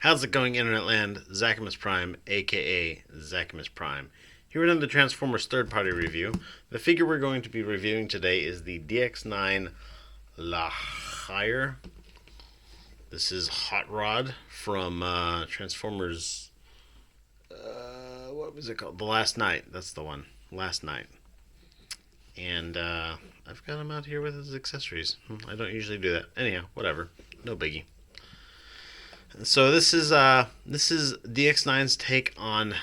How's it going, Internet Land? Zachimus Prime, aka Zachimus Prime. Here in the Transformers third party review. The figure we're going to be reviewing today is the DX9 La Hire. This is Hot Rod from Transformers. What was it called? The Last Night. That's the one. Last Night. And I've got him out here with his accessories. I don't usually do that. Anyhow, whatever. No biggie. So this is DX9's take on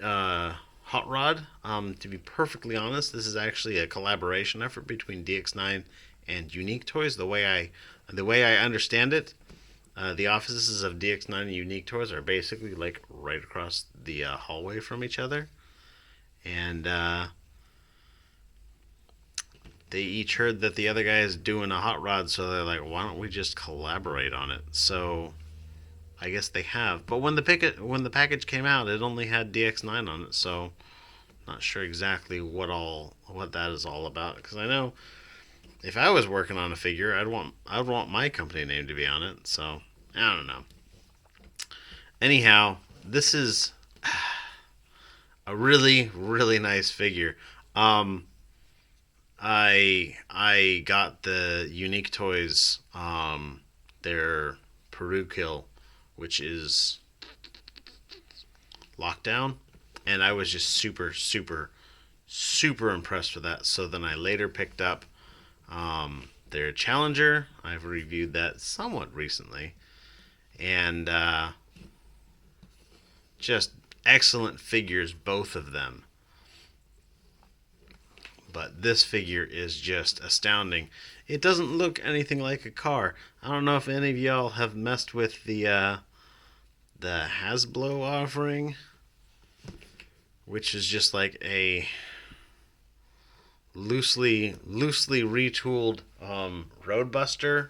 Hot Rod. To be perfectly honest, this is actually a collaboration effort between DX9 and Unique Toys. The way I understand it, the offices of DX9 and Unique Toys are basically like right across the hallway from each other, and they each heard that the other guy is doing a Hot Rod, so they're like, why don't we just collaborate on it? So I guess they have. But when the package came out, it only had DX9 on it, so not sure exactly what that is all about. Because I know if I was working on a figure, I'd want my company name to be on it. So I don't know. Anyhow, this is a really really nice figure. I got the Unique Toys their Peru Kill, which is Lockdown, and I was just super impressed with that. So then I later picked up their Challenger. I've reviewed that somewhat recently, and just excellent figures, both of them. But this figure is just astounding. It doesn't look anything like a car. I don't know if any of y'all have messed with the Hasbro offering, which is just like a loosely retooled Roadbuster,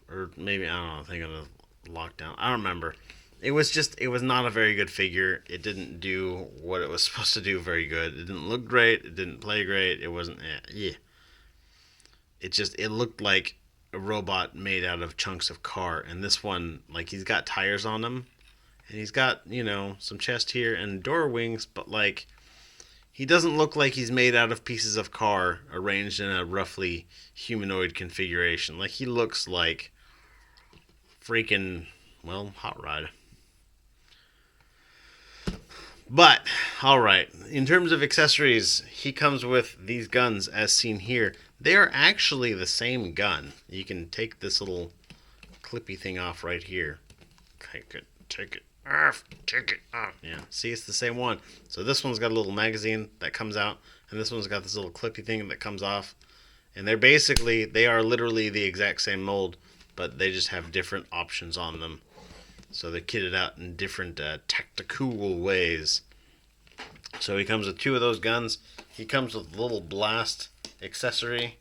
or maybe I don't know. Thinking of Lockdown. I don't remember. It was not a very good figure. It didn't do what it was supposed to do very good. It didn't look great. It didn't play great. It wasn't. Yeah. It looked like a robot made out of chunks of car. And this one, like, he's got tires on him, and he's got, some chest here and door wings, but like, he doesn't look like he's made out of pieces of car arranged in a roughly humanoid configuration. Like, he looks like freaking, well, Hot Rod. But, alright, in terms of accessories, he comes with these guns as seen here. They are actually the same gun. You can take this little clippy thing off right here. Take it off. Yeah, see, it's the same one. So this one's got a little magazine that comes out, and this one's got this little clippy thing that comes off. And they are literally the exact same mold, but they just have different options on them. So they're kitted out in different tactical ways. So he comes with two of those guns. He comes with a little blast accessory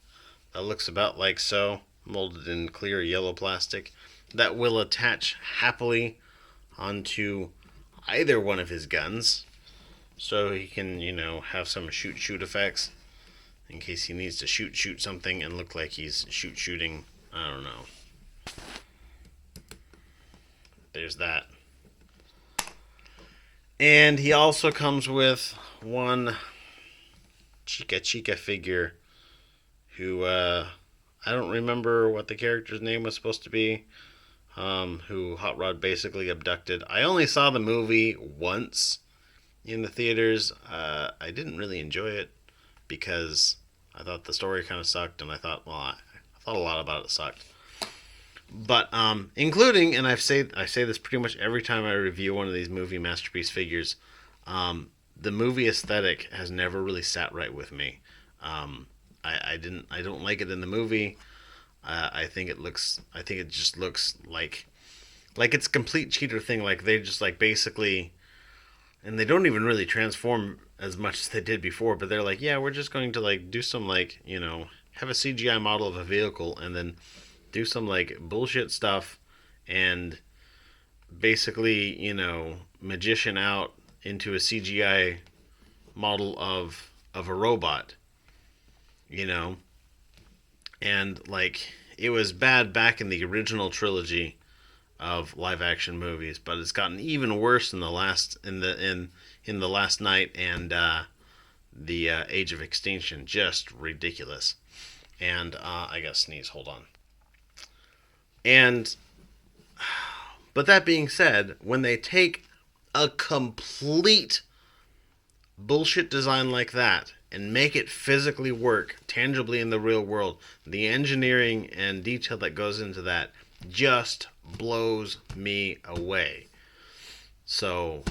that looks about like so, molded in clear yellow plastic, that will attach happily onto either one of his guns. So he can, have some shoot effects in case he needs to shoot something and look like he's shooting, I don't know. There's that. And he also comes with one Chica figure who, I don't remember what the character's name was supposed to be, who Hot Rod basically abducted. I only saw the movie once in the theaters. I didn't really enjoy it because I thought the story kind of sucked, and I thought a lot about it sucked. But including, and I say this pretty much every time I review one of these movie masterpiece figures, the movie aesthetic has never really sat right with me. I don't like it in the movie. I think it just looks like it's a complete cheater thing. Like they just like basically, and they don't even really transform as much as they did before. But they're like, yeah, we're just going to like do some like have a CGI model of a vehicle and then do some like bullshit stuff and basically, magician out into a CGI model of a robot, and like it was bad back in the original trilogy of live action movies, but it's gotten even worse in the last night and the Age of Extinction. Just ridiculous. And I gotta sneeze. Hold on. And but that being said, when they take a complete bullshit design like that and make it physically work tangibly in the real world, the engineering and detail that goes into that just blows me away. So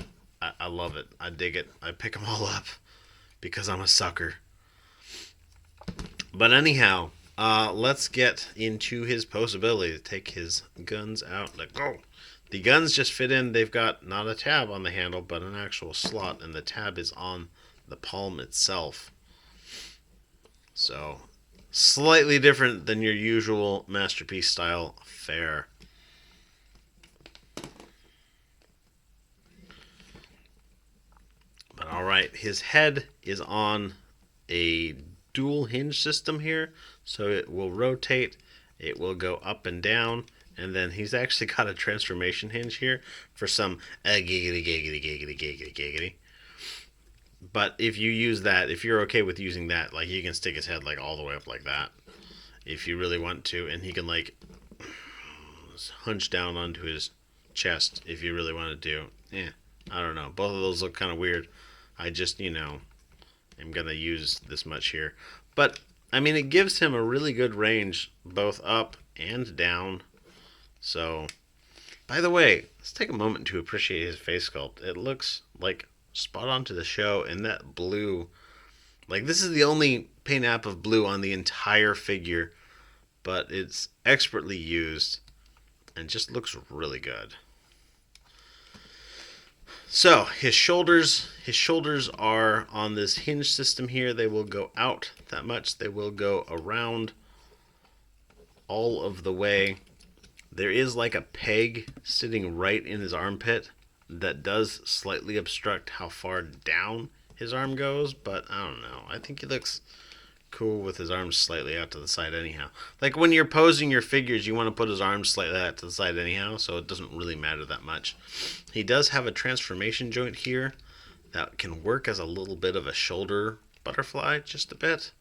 I love it. I dig it. I pick them all up because I'm a sucker. But anyhow, let's get into his posability to take his guns out. Let go. The guns just fit in. They've got not a tab on the handle, but an actual slot, and the tab is on the palm itself. So, slightly different than your usual Masterpiece style fare. But alright, his head is on a dual hinge system here, so it will rotate, it will go up and down, and then he's actually got a transformation hinge here for some giggity, giggity, giggity, giggity, giggity. But if you use that, if you're okay with using that, like, you can stick his head like all the way up like that if you really want to, and he can like hunch down onto his chest if you really want to do. I don't know. Both of those look kind of weird. I just, am gonna use this much here. But I mean, it gives him a really good range both up and down. So, by the way, let's take a moment to appreciate his face sculpt. It looks like spot on to the show, and that blue, like, this is the only paint app of blue on the entire figure, but it's expertly used and just looks really good. So his shoulders are on this hinge system here. They will go out that much. They will go around all of the way. There is like a peg sitting right in his armpit that does slightly obstruct how far down his arm goes, but I don't know. I think he looks cool with his arms slightly out to the side anyhow. Like, when you're posing your figures, you want to put his arms slightly out to the side anyhow, so it doesn't really matter that much. He does have a transformation joint here that can work as a little bit of a shoulder butterfly, just a bit.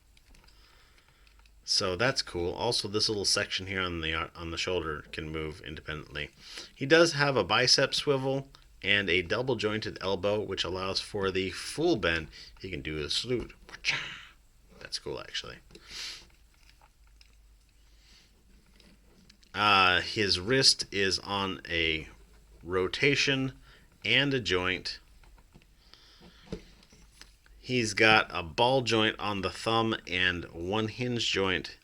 So that's cool. Also, this little section here on the shoulder can move independently. He does have a bicep swivel and a double jointed elbow, which allows for the full bend. He can do a salute. That's cool, actually. His wrist is on a rotation and a joint. He's got a ball joint on the thumb and one hinge joint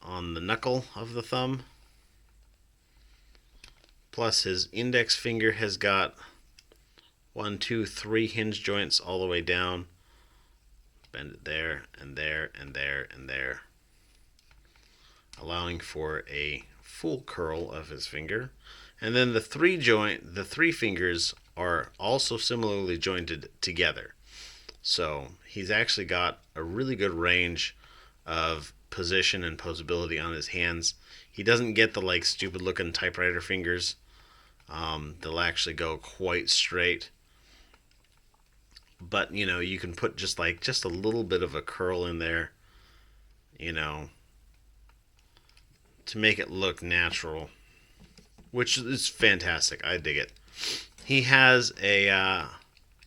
on the knuckle of the thumb. Plus, his index finger has got 1, 2, 3 hinge joints all the way down. Bend it there and there and there and there, allowing for a full curl of his finger. And then the three fingers are also similarly jointed together. So he's actually got a really good range of position and posability on his hands. He doesn't get the like stupid looking typewriter fingers. They'll actually go quite straight. But, you can put just a little bit of a curl in there, to make it look natural, which is fantastic. I dig it. He has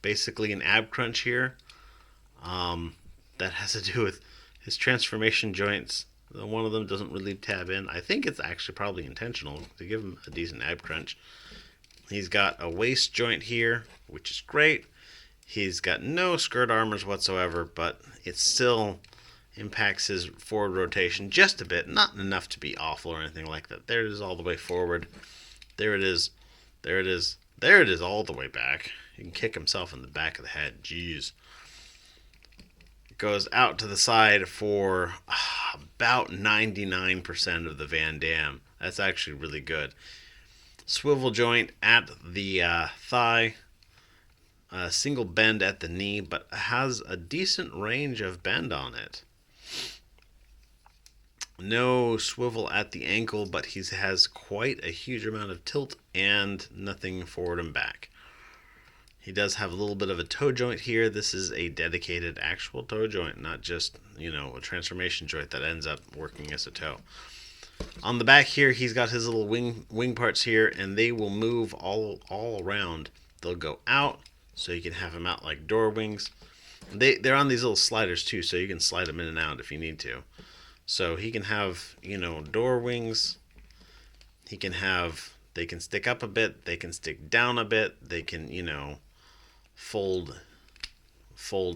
basically an ab crunch here, that has to do with his transformation joints. One of them doesn't really tab in. I think it's actually probably intentional to give him a decent ab crunch. He's got a waist joint here, which is great. He's got no skirt armors whatsoever, but it still impacts his forward rotation just a bit. Not enough to be awful or anything like that. There it is all the way forward. There it is. There it is. There it is all the way back. He can kick himself in the back of the head. Jeez. It goes out to the side for about 99% of the Van Damme. That's actually really good. Swivel joint at the thigh. A single bend at the knee, but has a decent range of bend on it. No swivel at the ankle, but he has quite a huge amount of tilt and nothing forward and back. He does have a little bit of a toe joint here. This is a dedicated actual toe joint, not just, a transformation joint that ends up working as a toe. On the back here, he's got his little wing parts here, and they will move all around. They'll go out, so you can have them out like door wings. They're on these little sliders too, so you can slide them in and out if you need to. So he can have, door wings. They can stick up a bit, they can stick down a bit, they can, fold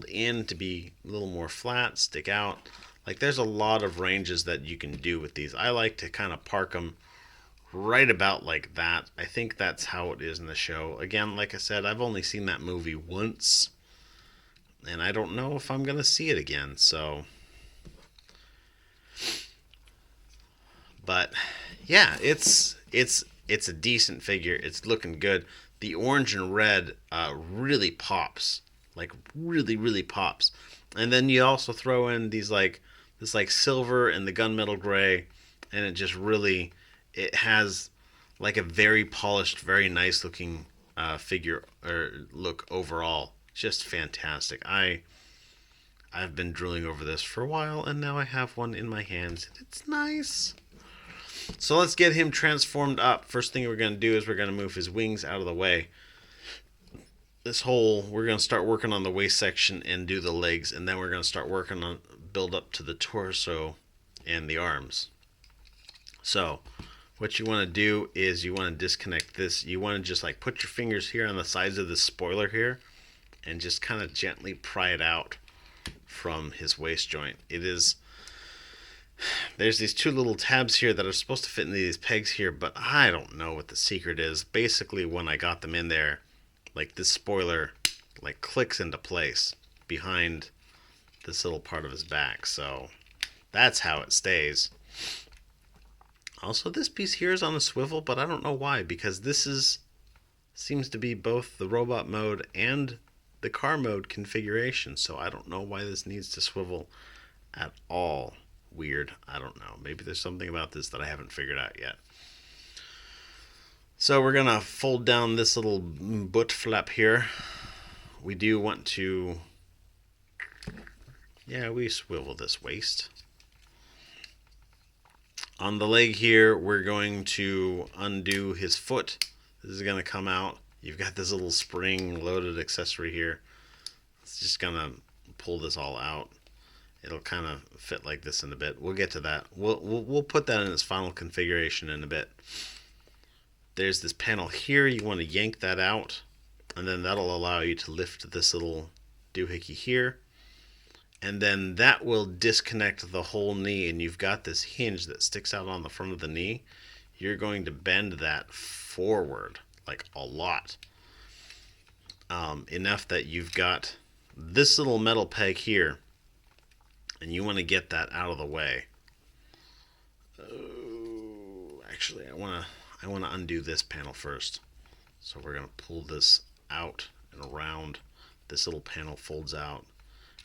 in to be a little more flat, stick out. Like, there's a lot of ranges that you can do with these. I like to kind of park them right about like that. I think that's how it is in the show. Again, like I said, I've only seen that movie once, and I don't know if I'm going to see it again, so... But yeah, it's a decent figure. It's looking good. The orange and red really pops, like really pops. And then you also throw in these this silver and the gunmetal gray, and it has like a very polished, very nice looking figure or look overall. Just fantastic. I've been drooling over this for a while, and now I have one in my hands. It's nice. So let's get him transformed up. First thing we're going to do is we're going to move his wings out of the way. We're going to start working on the waist section and do the legs, and then we're going to start working on build up to the torso and the arms. So what you want to do is you want to disconnect this. You want to just put your fingers here on the sides of the spoiler here and just kind of gently pry it out from his waist joint. There's these two little tabs here that are supposed to fit into these pegs here, but I don't know what the secret is. Basically, when I got them in there, this spoiler clicks into place behind this little part of his back. So that's how it stays. Also, this piece here is on a swivel, but I don't know why, because seems to be both the robot mode and the car mode configuration. So I don't know why this needs to swivel at all. Weird. I don't know. Maybe there's something about this that I haven't figured out yet. So we're going to fold down this little boot flap here. We do want to... Yeah, we swivel this waist. On the leg here, we're going to undo his foot. This is going to come out. You've got this little spring-loaded accessory here. It's just going to pull this all out. It'll kind of fit like this in a bit. We'll get to that. We'll put that in its final configuration in a bit. There's this panel here. You want to yank that out, and then that'll allow you to lift this little doohickey here. And then that will disconnect the whole knee, and you've got this hinge that sticks out on the front of the knee. You're going to bend that forward, a lot. Enough that you've got this little metal peg here, and you want to get that out of the way. Oh, actually, I want to undo this panel first. So we're going to pull this out and around. This little panel folds out,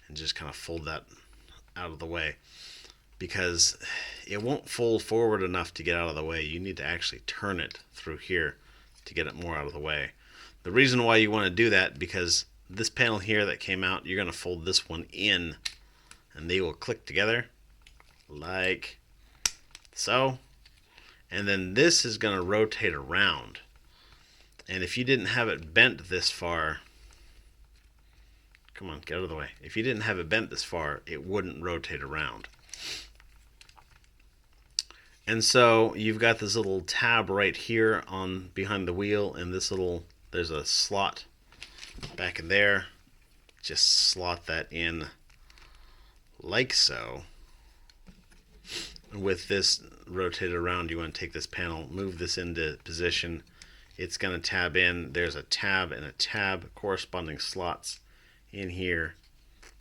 and just kind of fold that out of the way, because it won't fold forward enough to get out of the way. You need to actually turn it through here to get it more out of the way. The reason why you want to do that, because this panel here that came out, you're going to fold this one in, and they will click together like so. And then this is going to rotate around. And if you didn't have it bent this far, come on, get out of the way. If you didn't have it bent this far, it wouldn't rotate around. And so you've got this little tab right here on behind the wheel, and there's a slot back in there. Just slot that in like so. With this rotated around, you want to take this panel, move this into position. It's going to tab in. There's a tab and a tab, corresponding slots in here,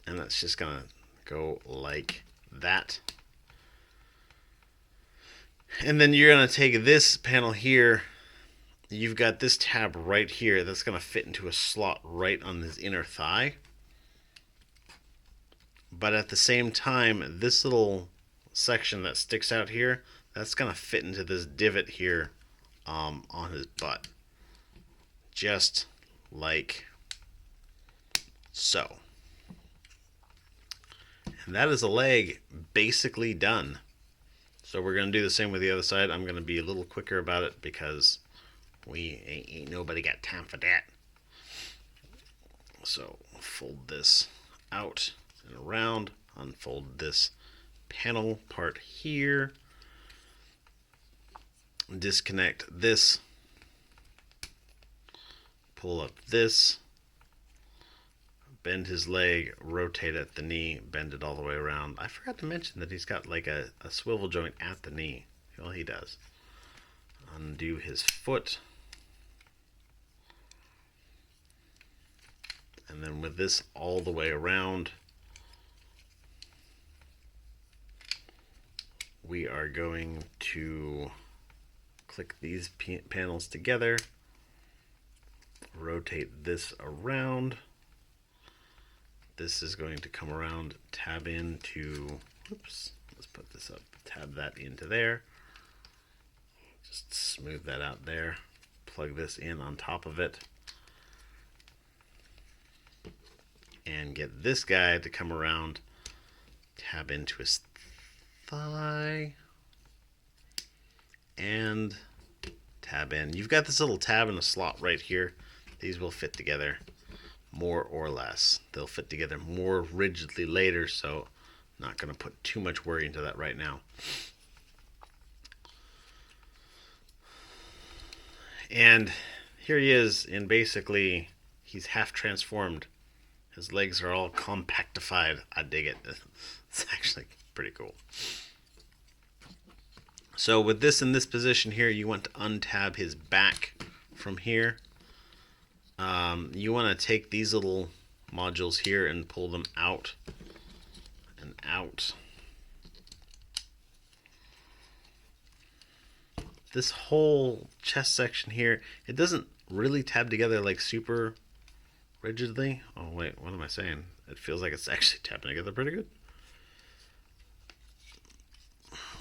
and that's just going to go like that. And then you're going to take this panel here. You've got this tab right here that's going to fit into a slot right on this inner thigh. But at the same time, this little section that sticks out here, that's going to fit into this divot here on his butt. Just like so. And that is a leg basically done. So we're going to do the same with the other side. I'm going to be a little quicker about it because ain't nobody got time for that. So fold this out and around, unfold this panel part here, disconnect this, pull up this, bend his leg, rotate at the knee, bend it all the way around. I forgot to mention that he's got like a swivel joint at the knee. Well, he does. Undo his foot. And then with this all the way around, we are going to click these panels together, rotate this around. This is going to come around, tab into, oops, let's put this up, tab that into there. Just smooth that out there. Plug this in on top of it. And get this guy to come around, tab into his thigh, and tab in. You've got this little tab and a slot right here. These will fit together more or less. They'll fit together more rigidly later, so I'm not going to put too much worry into that right now. And here he is, and basically he's half transformed. His legs are all compactified. I dig it. It's actually pretty cool. So with this in this position here, you want to untab his back from here. You want to take these little modules here and pull them out and out. This whole chest section here, it doesn't really tab together like super rigidly. Oh wait, what am I saying? It feels like it's actually tapping together pretty good.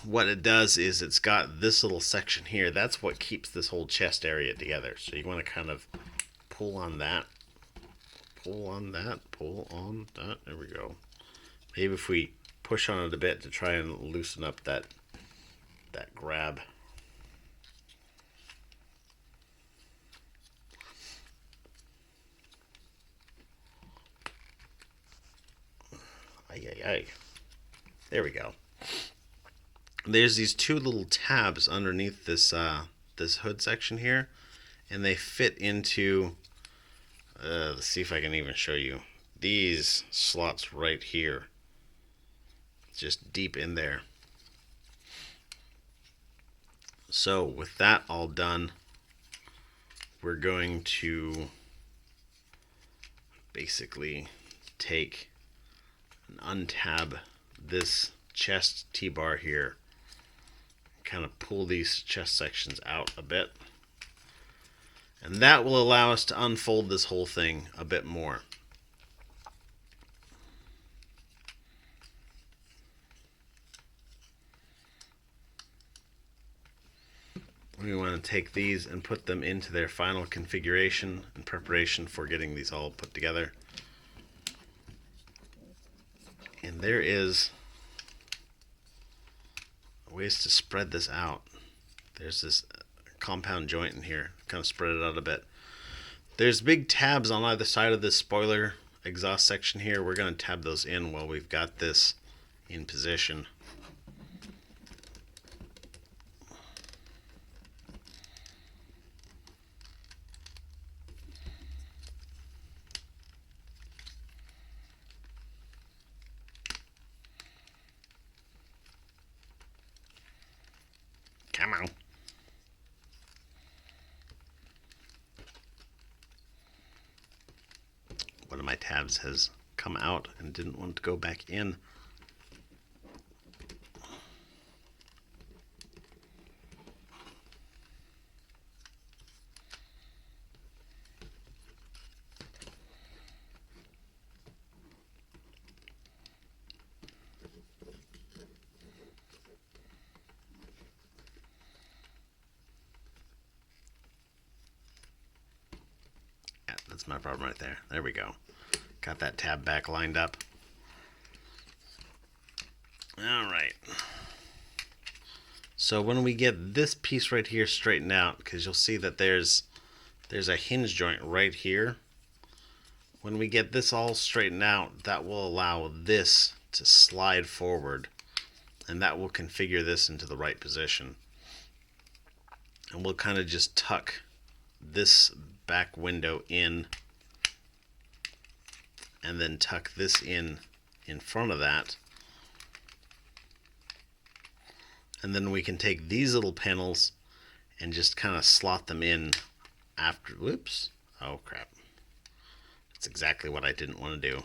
What it does is it's got this little section here. That's what keeps this whole chest area together. So you want to kind of pull on that, pull on that, pull on that. There we go. Maybe if we push on it a bit to try and loosen up that grab. Ay. There we go. There's these two little tabs underneath this this hood section here, and they fit into let's see if I can even show you these slots right here, just deep in there. So with that all done, we're going to basically take and untab this chest T-bar here, kind of pull these chest sections out a bit, and that will allow us to unfold this whole thing a bit more. We want to take these and put them into their final configuration in preparation for getting these all put together. And there is ways to spread this out. There's this compound joint in here, kind of spread it out a bit. There's big tabs on either side of this spoiler exhaust section here. We're going to tab those in while we've got this in position. Come on. One of my tabs has come out and didn't want to go back in. my problem right there. There we go. Got that tab back lined up. Alright. So when we get this piece right here straightened out, because you'll see that there's a hinge joint right here. When we get this all straightened out, that will allow this to slide forward, and that will configure this into the right position. And we'll kind of just tuck this back window in, and then tuck this in front of that. And then we can take these little panels and just kind of slot them in after. Whoops. Oh, crap. That's exactly what I didn't want to do.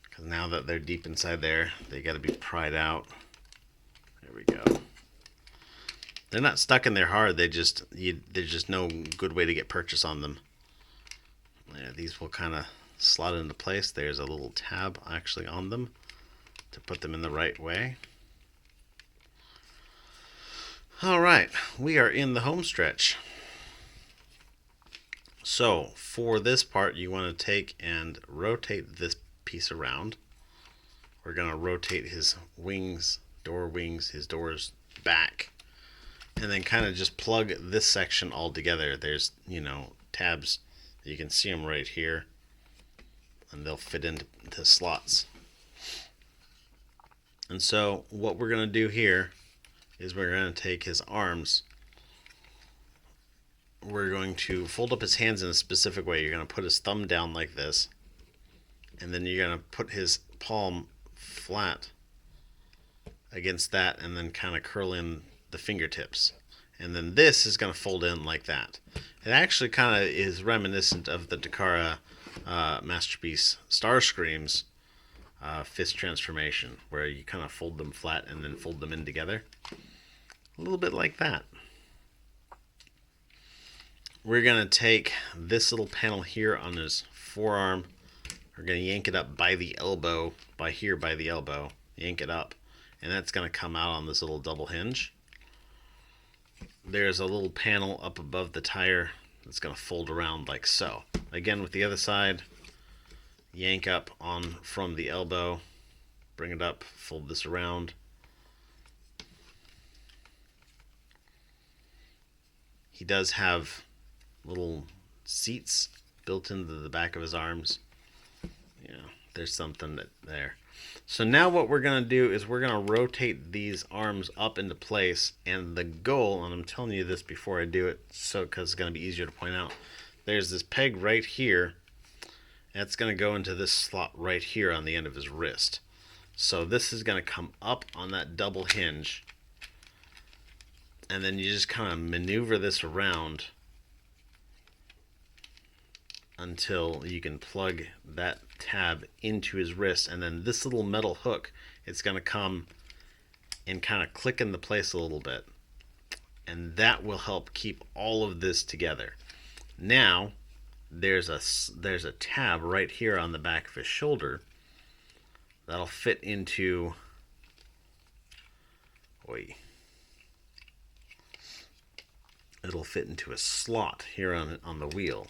Because now that they're deep inside there, they got to be pried out. There we go. They're not stuck in there hard. There's just no good way to get purchase on them. Yeah, these will kind of slot into place. There's a little tab actually on them to put them in the right way. Alright, we are in the home stretch. So, for this part, you want to take and rotate this piece around. We're going to rotate his wings, his doors back. And then kind of just plug this section all together. There's, tabs. You can see them right here. And they'll fit into slots. And so, what we're going to do here is we're going to take his arms. We're going to fold up his hands in a specific way. You're going to put his thumb down like this, and then you're going to put his palm flat against that, and then kind of curl in the fingertips. And then this is going to fold in like that. It actually kind of is reminiscent of the Takara Masterpiece Starscream's fist transformation, where you kind of fold them flat and then fold them in together. A little bit like that. We're going to take this little panel here on his forearm. We're going to yank it up by the elbow, by the elbow. Yank it up. And that's going to come out on this little double hinge. There's a little panel up above the tire that's going to fold around like so. Again, with the other side, yank up on from the elbow, bring it up, fold this around. He does have little seats built into the back of his arms. There's something there. So now what we're going to do is we're going to rotate these arms up into place, and the goal, and I'm telling you this before I do it because it's going to be easier to point out, there's this peg right here. That's going to go into this slot right here on the end of his wrist. So this is going to come up on that double hinge, and then you just kind of maneuver this around until you can plug that tab into his wrist, and then this little metal hook, it's going to come and kind of click into place a little bit, and that will help keep all of this together. Now there's a tab right here on the back of his shoulder that'll fit into it'll fit into a slot here on the wheel.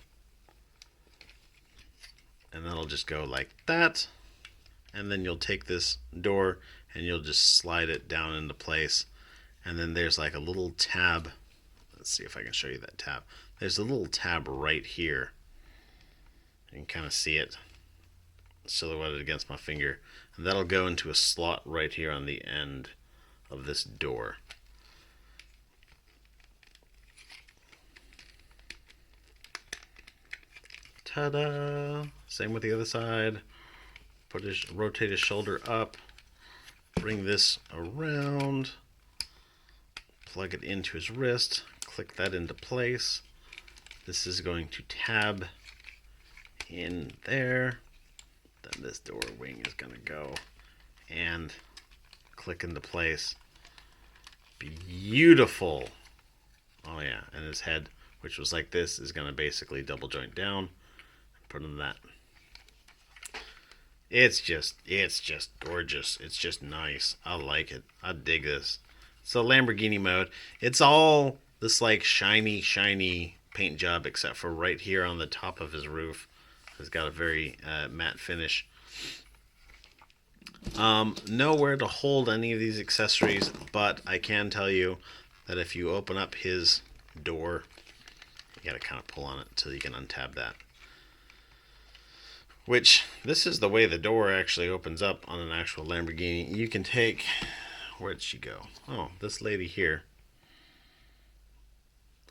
And that'll just go like that. And then you'll take this door and you'll just slide it down into place. And then there's like a little tab. Let's see if I can show you that tab. There's a little tab right here. You can kind of see it silhouetted against my finger. And that'll go into a slot right here on the end of this door. Ta-da! Same with the other side. Rotate his shoulder up. Bring this around. Plug it into his wrist. Click that into place. This is going to tab in there. Then this door wing is going to go and click into place. Beautiful! Oh yeah, and his head, which was like this, is going to basically double joint down. Put in that. It's just gorgeous. It's just nice. I like it. I dig this. So Lamborghini Mode. It's all this like shiny paint job, except for right here on the top of his roof. Has got a very matte finish. Nowhere to hold any of these accessories, but I can tell you that if you open up his door, you gotta kind of pull on it until you can untab that. Which, this is the way the door actually opens up on an actual Lamborghini. You can take, where'd she go? Oh, this lady here.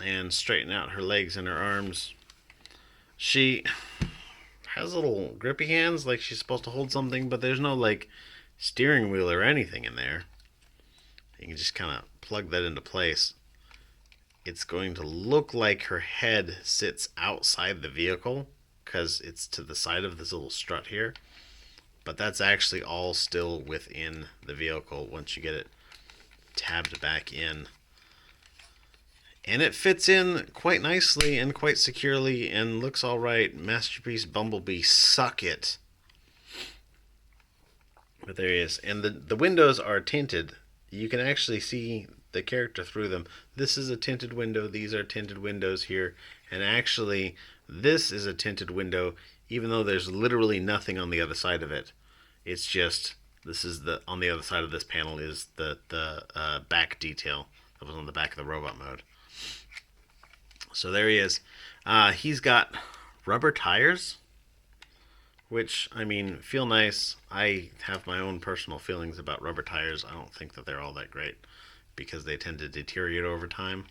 And straighten out her legs and her arms. She has little grippy hands, like she's supposed to hold something, but there's no like steering wheel or anything in there. You can just kind of plug that into place. It's going to look like her head sits outside the vehicle because it's to the side of this little strut here, but that's actually all still within the vehicle once you get it tabbed back in. And it fits in quite nicely and quite securely and looks all right. Masterpiece Bumblebee, suck it. But there he is. And the windows are tinted. You can actually see the character through them. This is a tinted window. These are tinted windows here. And actually, this is a tinted window, even though there's literally nothing on the other side of it. It's just, this is on the other side of this panel is the back detail that was on the back of the robot mode. So there he is. He's got rubber tires, which, I mean, feel nice. I have my own personal feelings about rubber tires. I don't think that they're all that great because they tend to deteriorate over time.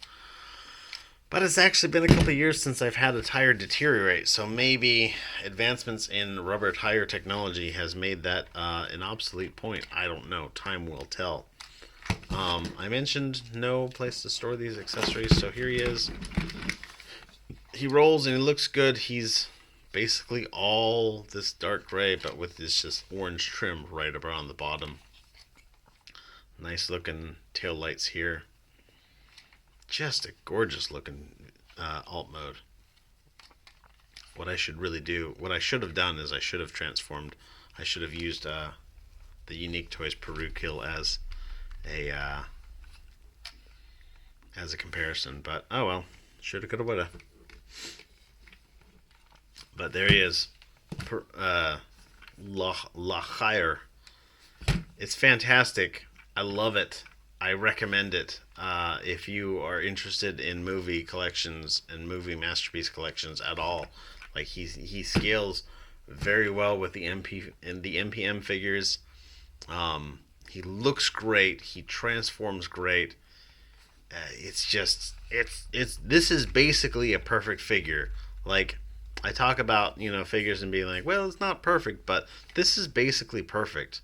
But it's actually been a couple of years since I've had a tire deteriorate, so maybe advancements in rubber tire technology has made that an obsolete point. I don't know. Time will tell. I mentioned no place to store these accessories, so here he is. He rolls and he looks good. He's basically all this dark gray, but with this just orange trim right around the bottom. Nice looking tail lights here. Just a gorgeous looking alt mode. What I should really do, what I should have done is I should have transformed. I should have used the Unique Toys Peru Kill as a comparison, but oh well, shoulda, coulda, woulda. But there he is, La Hire. It's fantastic. I love it. I recommend it. If you are interested in movie collections and movie masterpiece collections at all, like he scales very well with the MPM figures. He looks great. He transforms great. This is basically a perfect figure. Like, I talk about, figures and being like, well, it's not perfect, but this is basically perfect.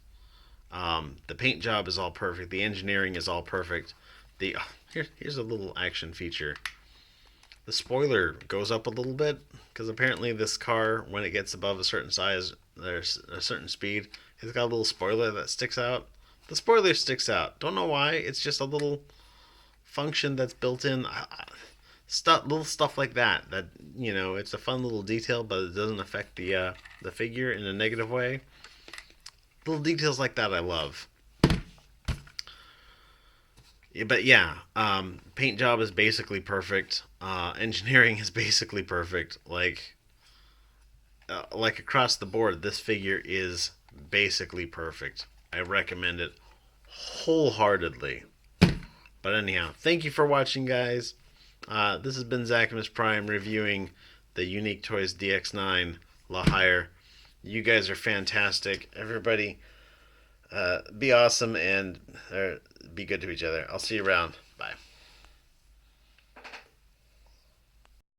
The paint job is all perfect. The engineering is all perfect. Here's a little action feature. The spoiler goes up a little bit because apparently this car, when it gets above a certain size, there's a certain speed, it's got a little spoiler that sticks out. The spoiler sticks out. Don't know why. It's just a little function that's built in. Little stuff like that. It's a fun little detail, but it doesn't affect the figure in a negative way. Little details like that I love. But yeah, paint job is basically perfect. Engineering is basically perfect. Like across the board, this figure is basically perfect. I recommend it wholeheartedly. But anyhow, thank you for watching, guys. This has been Zachamus Prime reviewing the Unique Toys DX9 La Hire. You guys are fantastic. Everybody, be awesome and be good to each other. I'll see you around. Bye.